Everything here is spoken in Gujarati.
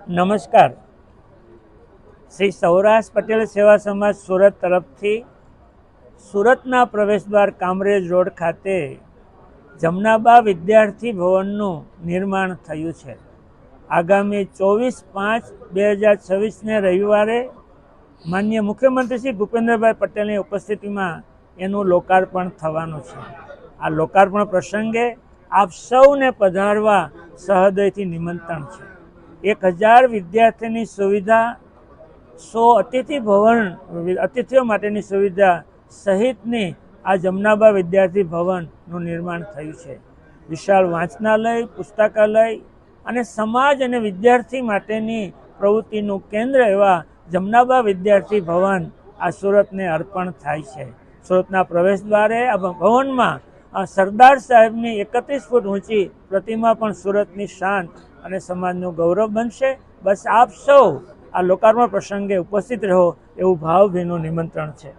નમસ્કાર. શ્રી સૌરાષ્ટ્ર પટેલ સેવા સમાજ સુરત તરફથી સુરતના પ્રવેશદ્વાર કામરેજ રોડ ખાતે જમનાબા વિદ્યાર્થી ભવનનું નિર્માણ થયું છે. આગામી 24/5/2026ને રવિવારે માનનીય મુખ્યમંત્રી શ્રી ભૂપેન્દ્રભાઈ પટેલની ઉપસ્થિતિમાં એનું લોકાર્પણ થવાનું છે. આ લોકાર્પણ પ્રસંગે આપ સૌને પધારવા સહૃદયથી નિમંત્રણ છે. 1000 વિદ્યાર્થીની સુવિધા, 100 અતિથિઓ માટેની સુવિધા સહિતની આ જમનાબા વિદ્યાર્થી ભવનનું નિર્માણ થયું છે. વિશાળ વાંચનાલય, પુસ્તકાલય અને સમાજ અને વિદ્યાર્થી માટેની પ્રવૃત્તિનું કેન્દ્ર એવા જમનાબા વિદ્યાર્થી ભવન આ સુરતને અર્પણ થાય છે. સુરતના પ્રવેશદ્વારે આ ભવનમાં સરદાર સાહેબની 31 ફૂટ ઊંચી પ્રતિમા પણ સુરતની શાન અને સમાજનું ગૌરવ બનશે. બસ આપ સૌ આ લોકાર્પણ પ્રસંગે ઉપસ્થિત રહો એવું ભાવભીનું નિમંત્રણ છે.